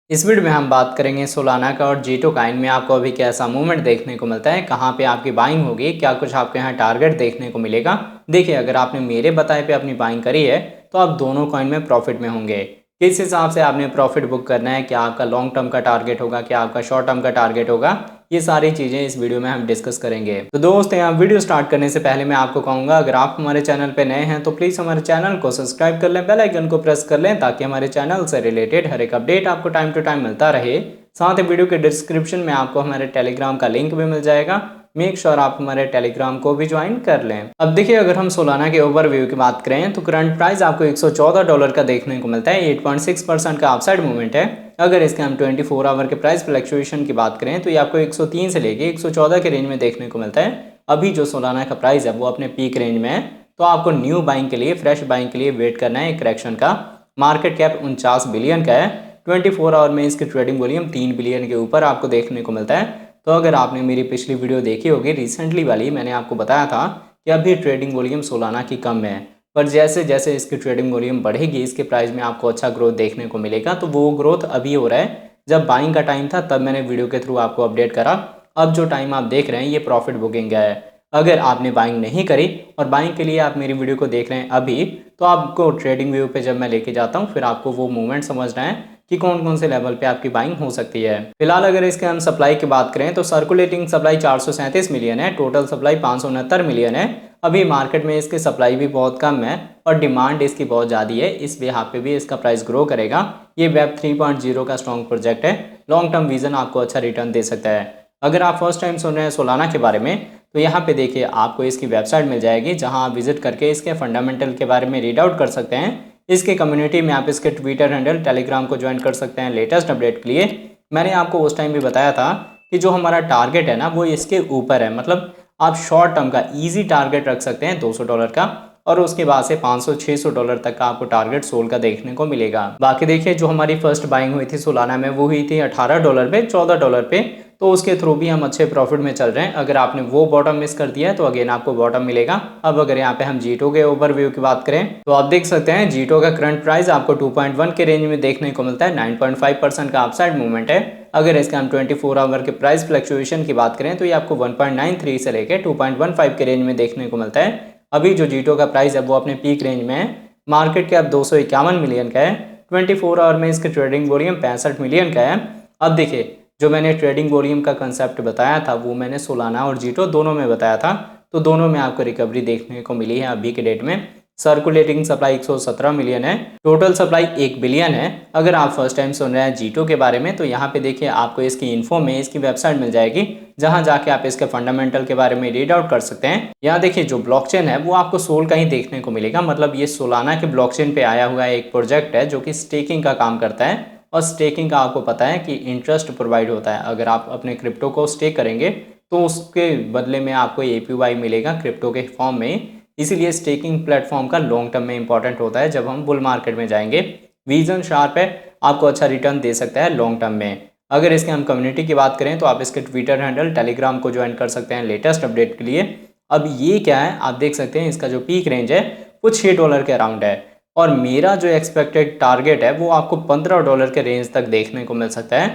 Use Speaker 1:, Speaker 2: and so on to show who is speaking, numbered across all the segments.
Speaker 1: इस वीडियो में हम बात करेंगे सोलाना का और जीटो काइन में आपको अभी कैसा मूवमेंट देखने को मिलता है, कहाँ पे आपकी बाइंग होगी, क्या कुछ आपके यहाँ टारगेट देखने को मिलेगा। देखिए, अगर आपने मेरे बताए पे अपनी बाइंग करी है तो आप दोनों कॉइन में प्रॉफिट में होंगे। किस हिसाब से आपने प्रॉफिट बुक करना है, क्या आपका लॉन्ग टर्म का टारगेट होगा, क्या आपका शॉर्ट टर्म का टारगेट होगा, ये सारी चीज़ें इस वीडियो में हम डिस्कस करेंगे। तो दोस्त, यहाँ वीडियो स्टार्ट करने से पहले मैं आपको कहूँगा, अगर आप हमारे चैनल पे नए हैं तो प्लीज़ हमारे चैनल को सब्सक्राइब कर लें, बेल आइकन को प्रेस कर लें ताकि हमारे चैनल से रिलेटेड हर एक अपडेट आपको टाइम टू टाइम मिलता रहे। साथ ही वीडियो के डिस्क्रिप्शन में आपको हमारे टेलीग्राम का लिंक भी मिल जाएगा। मेक श्योर आप हमारे टेलीग्राम को भी ज्वाइन कर लें। अब देखिए, अगर हम सोलाना के ओवरव्यू की बात करें तो करंट प्राइस आपको $114 का देखने को मिलता है। 8.6% का अपसाइड मूवमेंट है। अगर इसके हम 24 आवर के प्राइस फ्लक्चुएशन की बात करें तो ये आपको 103 से लेके 114 के रेंज में देखने को मिलता है। अभी जो सोलाना का प्राइस है वो अपने पीक रेंज में है, तो आपको न्यू बाइंग के लिए, फ्रेश बाइंग के लिए वेट करना है एक करेक्शन का। मार्केट कैप 49 बिलियन का है। 24 आवर में इसकी ट्रेडिंग वॉल्यूम 3 बिलियन के ऊपर आपको देखने को मिलता है। तो अगर आपने मेरी पिछली वीडियो देखी होगी रिसेंटली वाली, मैंने आपको बताया था कि अभी ट्रेडिंग वॉल्यूम सोलाना की कम है, पर जैसे जैसे इसकी ट्रेडिंग वॉल्यूम बढ़ेगी इसके प्राइस में आपको अच्छा ग्रोथ देखने को मिलेगा। तो वो ग्रोथ अभी हो रहा है। जब बाइंग का टाइम था तब मैंने वीडियो के थ्रू आपको अपडेट करा। अब जो टाइम आप देख रहे हैं ये प्रॉफिट बुकिंग का है। अगर आपने बाइंग नहीं करी और बाइंग के लिए आप मेरी वीडियो को देख रहे हैं अभी, तो आपको ट्रेडिंग व्यू पे जब मैं लेके जाता हूँ फिर आपको वो मूवमेंट समझना है कि कौन कौन से लेवल पे आपकी बाइंग हो सकती है। फिलहाल अगर इसके हम सप्लाई की बात करें तो सर्कुलेटिंग सप्लाई 437 मिलियन है, टोटल सप्लाई 569 मिलियन है। अभी मार्केट में इसकी सप्लाई भी बहुत कम है और डिमांड इसकी बहुत ज़्यादा है, इस यहाँ पे भी इसका प्राइस ग्रो करेगा। ये वेब 3.0 का स्ट्रॉन्ग प्रोजेक्ट है। लॉन्ग टर्म विजन आपको अच्छा रिटर्न दे सकता है। अगर आप फर्स्ट टाइम सुन रहे हैं सोलाना के बारे में तो यहाँ पे देखिए आपको इसकी वेबसाइट मिल जाएगी, जहाँ आप विजिट करके इसके फंडामेंटल के बारे में रीड आउट कर सकते हैं। इसके कम्युनिटी में आप इसके ट्विटर हैंडल, टेलीग्राम को ज्वाइन कर सकते हैं लेटेस्ट अपडेट के लिए। मैंने आपको उस टाइम भी बताया था कि जो हमारा टारगेट है ना वो इसके ऊपर है, मतलब आप शॉर्ट टर्म का इजी टारगेट रख सकते हैं $200 का, और उसके बाद से $500-600 तक का आपको टारगेट सोल का देखने को मिलेगा। बाकी देखिए, जो हमारी फर्स्ट बाइंग हुई थी सोलाना में वो हुई थी $18 पे, $14 पे, तो उसके थ्रू भी हम अच्छे प्रॉफिट में चल रहे हैं। अगर आपने वो बॉटम मिस कर दिया है तो अगेन आपको बॉटम मिलेगा। अब अगर यहाँ पे हम जीटो के ओवरव्यू की बात करें तो आप देख सकते हैं जीटो का करंट प्राइस आपको 2.1 के रेंज में देखने को मिलता है। 9.5% का अपसाइड मूवमेंट है। अगर इसके हम 24 आवर के प्राइस फ्लक्चुएशन की बात करें तो ये आपको 1.93 से लेकर 2.15 के रेंज में देखने को मिलता है। अभी जो जीटो का प्राइस है वो अपने पीक रेंज में है। मार्केट कैप 251 मिलियन का है। 24 आवर में इसकी ट्रेडिंग वॉल्यूम 65 मिलियन का है। अब देखिए, जो मैंने ट्रेडिंग वॉल्यूम का कंसेप्ट बताया था वो मैंने सोलाना और जीटो दोनों में बताया था, तो दोनों में आपको रिकवरी देखने को मिली है अभी के डेट में। सर्कुलेटिंग सप्लाई 117 मिलियन है, टोटल सप्लाई 1 बिलियन है। अगर आप फर्स्ट टाइम सुन रहे हैं जीटो के बारे में तो यहाँ पे देखिए आपको इसकी इन्फो में इसकी वेबसाइट मिल जाएगी, जहाँ जाके आप इसके फंडामेंटल के बारे में रीड आउट कर सकते हैं। यहाँ देखिए, जो ब्लॉकचेन है वो आपको सोल का ही देखने को मिलेगा, मतलब ये सोलाना के ब्लॉकचेन पे आया हुआ एक प्रोजेक्ट है जो कि स्टेकिंग का काम करता है। और स्टेकिंग का आपको पता है कि इंटरेस्ट प्रोवाइड होता है। अगर आप अपने क्रिप्टो को स्टेक करेंगे तो उसके बदले में आपको APY मिलेगा क्रिप्टो के फॉर्म में। इसीलिए स्टेकिंग प्लेटफॉर्म का लॉन्ग टर्म में इंपॉर्टेंट होता है। जब हम बुल मार्केट में जाएंगे, विजन शार्प है, आपको अच्छा रिटर्न दे सकता है लॉन्ग टर्म में। अगर इसके हम कम्युनिटी की बात करें तो आप इसके ट्विटर हैंडल, टेलीग्राम को ज्वाइन कर सकते हैं लेटेस्ट अपडेट के लिए। अब ये क्या है, आप देख सकते हैं इसका जो पीक रेंज है वो $6 के अराउंड है, और मेरा जो एक्सपेक्टेड टारगेट है वो आपको $15 के रेंज तक देखने को मिल सकता है।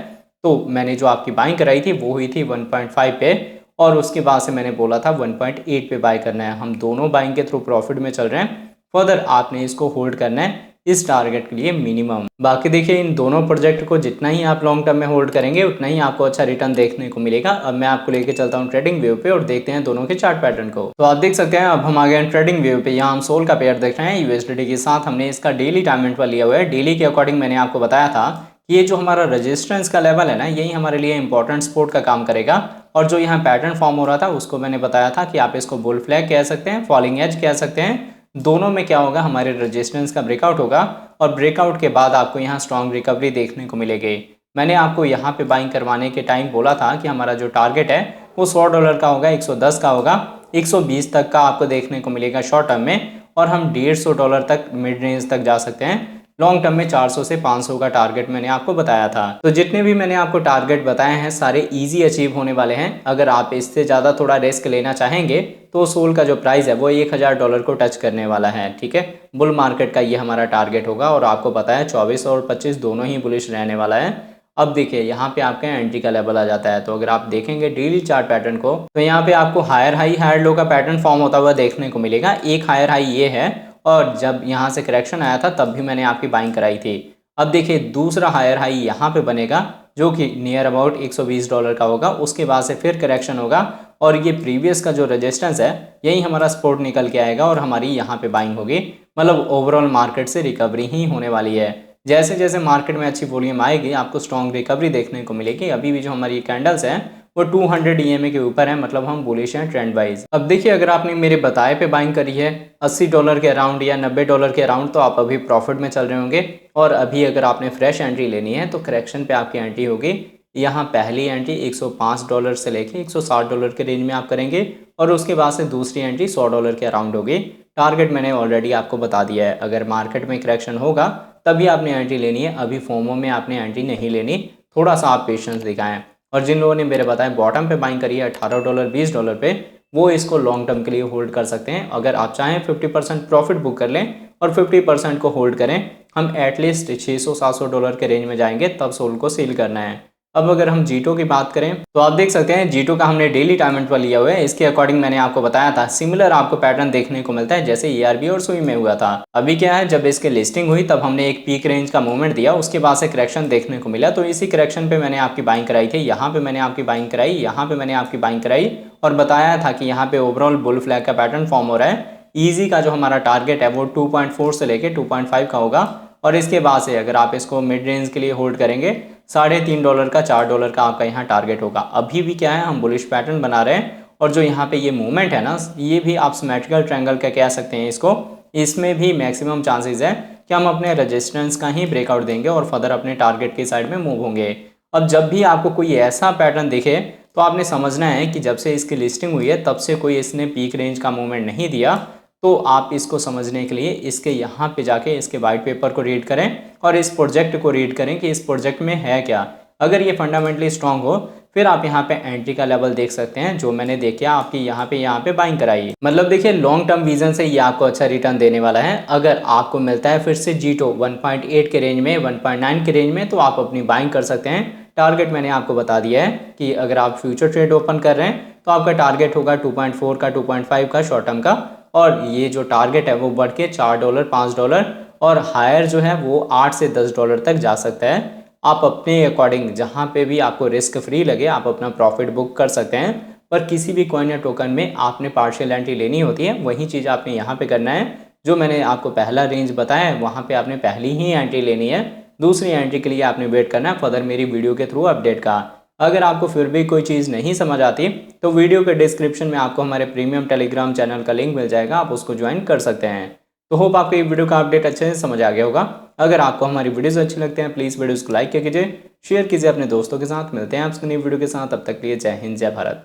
Speaker 1: तो मैंने जो आपकी बाइंग कराई थी वो हुई थी 1.5 पे, और उसके बाद से मैंने बोला था 1.8 पे बाय करना है। हम दोनों बाइंग के थ्रू प्रॉफिट में चल रहे हैं। फर्दर आपने इसको होल्ड करना है इस टारगेट के लिए मिनिमम। बाकी देखिए, इन दोनों प्रोजेक्ट को जितना ही आप लॉन्ग टर्म में होल्ड करेंगे उतना ही आपको अच्छा रिटर्न देखने को मिलेगा। अब मैं आपको लेके चलता हूँ ट्रेडिंग व्यू पे और देखते हैं दोनों के चार्ट पैटर्न को। तो आप देख सकते हैं अब हम आ गए हैं ट्रेडिंग व्यू पे। यहाँ हम सोल का पेयर देख रहे हैं USDT के साथ। हमने इसका डेली टाइम इंटरवल लिया हुआ है। डेली के अकॉर्डिंग मैंने आपको बताया था कि ये जो हमारा रेजिस्टेंस का लेवल है ना, यही हमारे लिए इंपॉर्टेंट सपोर्ट का काम करेगा। और जो यहाँ पैटर्न फॉर्म हो रहा था उसको मैंने बताया था कि आप इसको बुल फ्लैग कह सकते हैं, फॉलिंग एज कह सकते हैं। दोनों में क्या होगा, हमारे रेजिस्टेंस का ब्रेकआउट होगा और ब्रेकआउट के बाद आपको यहाँ स्ट्रॉन्ग रिकवरी देखने को मिलेगी। मैंने आपको यहाँ पे बाइंग करवाने के टाइम बोला था कि हमारा जो टारगेट है वो $100 का होगा, 110 का होगा, 120 तक का आपको देखने को मिलेगा शॉर्ट टर्म में, और हम $150 तक मिड रेंज तक जा सकते हैं। लॉन्ग टर्म में 400 से 500 का टारगेट मैंने आपको बताया था। तो जितने भी मैंने आपको टारगेट बताए हैं सारे इजी अचीव होने वाले हैं। अगर आप इससे ज़्यादा थोड़ा रिस्क लेना चाहेंगे तो सोल का जो प्राइस है वो $1000 को टच करने वाला है। ठीक है, बुल मार्केट का ये हमारा टारगेट होगा, और आपको पता है 24 और 25 दोनों ही बुलिश रहने वाला है। अब देखिए यहाँ पे आपका एंट्री का लेवल आ जाता है। तो अगर आप देखेंगे डेली चार्ट पैटर्न को, तो यहाँ पे आपको हायर हाई हायर लो का पैटर्न फॉर्म होता हुआ देखने को मिलेगा। एक हायर हाई ये है, और जब यहाँ से करेक्शन आया था तब भी मैंने आपकी बाइंग कराई थी। अब देखिए दूसरा हायर हाई यहाँ पे बनेगा, जो कि नियर अबाउट $120 का होगा। उसके बाद से फिर करेक्शन होगा, और ये प्रीवियस का जो रेजिस्टेंस है यही हमारा सपोर्ट निकल के आएगा, और हमारी यहाँ पे बाइंग होगी। मतलब ओवरऑल मार्केट से रिकवरी ही होने वाली है। जैसे जैसे मार्केट में अच्छी वॉल्यूम आएगी आपको स्ट्रॉन्ग रिकवरी देखने को मिलेगी। अभी भी जो हमारी कैंडल्स हैं वो 200 EMA के ऊपर है, मतलब हम बुलिश हैं ट्रेंड वाइज। अब देखिए अगर आपने मेरे बताए पे बाइंग करी है $80 के अराउंड या $90 के अराउंड, तो आप अभी प्रॉफिट में चल रहे होंगे। और अभी अगर आपने फ्रेश एंट्री लेनी है तो करेक्शन पे आपकी एंट्री होगी। यहाँ पहली एंट्री $105 से लेके $160 के रेंज में आप करेंगे, और उसके बाद से दूसरी एंट्री $100 के अराउंड होगी। टारगेट मैंने ऑलरेडी आपको बता दिया है। अगर मार्केट में करेक्शन होगा तभी आपने एंट्री लेनी है, अभी फोमो में आपने एंट्री नहीं लेनी। थोड़ा सा आप पेशेंस दिखाएं। और जिन लोगों ने मेरे बताए बॉटम पे बाइंग करी है $18 $20 पे, वो इसको लॉन्ग टर्म के लिए होल्ड कर सकते हैं। अगर आप चाहें 50% प्रॉफिट बुक कर लें और 50% को होल्ड करें। हम एटलीस्ट $600-700 के रेंज में जाएंगे, तब सोल को सील करना है। अब अगर हम जीटो की बात करें तो आप देख सकते हैं जीटो का हमने डेली टाइम पर लिया हुआ है। इसके अकॉर्डिंग मैंने आपको बताया था सिमिलर आपको पैटर्न देखने को मिलता है जैसे ERB और सुई में हुआ था। अभी क्या है, जब इसके लिस्टिंग हुई तब हमने एक पीक रेंज का मूवमेंट दिया, उसके बाद से करेक्शन देखने को मिला। तो इसी करेक्शन पे मैंने आपकी बाइंग कराई थी। यहाँ पे मैंने आपकी बाइंग कराई, यहाँ पे मैंने आपकी बाइंग कराई, और बताया था कि यहाँ पे ओवरऑल बुल फ्लैग का पैटर्न फॉर्म हो रहा है। ईजी का जो हमारा टारगेट है वो 2.4 से लेके 2.5 का होगा, और इसके बाद से अगर आप इसको मिड रेंज के लिए होल्ड करेंगे $3.5 का $4 का आपका यहाँ टारगेट होगा। अभी भी क्या है, हम बुलिश पैटर्न बना रहे हैं, और जो यहाँ पे ये मूवमेंट है ना, ये भी आप सिमेट्रिकल ट्रायंगल का कह सकते हैं इसको। इसमें भी मैक्सिमम चांसेस है कि हम अपने रेजिस्टेंस का ही ब्रेकआउट देंगे और फर्दर अपने टारगेट की साइड में मूव होंगे। अब जब भी आपको कोई ऐसा पैटर्न दिखे तो आपने समझना है कि जब से इसकी लिस्टिंग हुई है तब से कोई इसने पीक रेंज का मूवमेंट नहीं दिया। तो आप इसको समझने के लिए इसके यहाँ पे जाके इसके वाइट पेपर को रीड करें और इस प्रोजेक्ट को रीड करें कि इस प्रोजेक्ट में है क्या। अगर ये फंडामेंटली स्ट्रांग हो फिर आप यहाँ पे एंट्री का लेवल देख सकते हैं, जो मैंने देखा आपकी यहाँ पे बाइंग कराई। मतलब देखिए लॉन्ग टर्म विजन से ये आपको अच्छा रिटर्न देने वाला है। अगर आपको मिलता है फिर से जीटो 1.8 के रेंज में, 1.9 के रेंज में, तो आप अपनी बाइंग कर सकते हैं। टारगेट मैंने आपको बता दिया है कि अगर आप फ्यूचर ट्रेड ओपन कर रहे हैं तो आपका टारगेट होगा 2.4 का, 2.5 का शॉर्ट टर्म का, और ये जो टारगेट है वो बढ़ के $4 $5 और हायर जो है वो $8 से $10 तक जा सकता है। आप अपने अकॉर्डिंग जहाँ पे भी आपको रिस्क फ्री लगे आप अपना प्रॉफिट बुक कर सकते हैं। पर किसी भी कॉइन या टोकन में आपने पार्शियल एंट्री लेनी होती है, वही चीज़ आपने यहाँ पे करना है। जो मैंने आपको पहला रेंज बताया है वहाँ पे आपने पहली ही एंट्री लेनी है, दूसरी एंट्री के लिए आपने वेट करना है फर्दर मेरी वीडियो के थ्रू अपडेट का। अगर आपको फिर भी कोई चीज़ नहीं समझ आती तो वीडियो के डिस्क्रिप्शन में आपको हमारे प्रीमियम टेलीग्राम चैनल का लिंक मिल जाएगा, आप उसको ज्वाइन कर सकते हैं। तो होप आपको ये वीडियो का अपडेट अच्छे से समझ आ गया होगा। अगर आपको हमारी वीडियोस अच्छी लगते हैं प्लीज़ वीडियोस को लाइक कीजिए, शेयर कीजिए अपने दोस्तों के साथ। मिलते हैं आपसे नई वीडियो के साथ, तब तक के लिए जय हिंद जय भारत।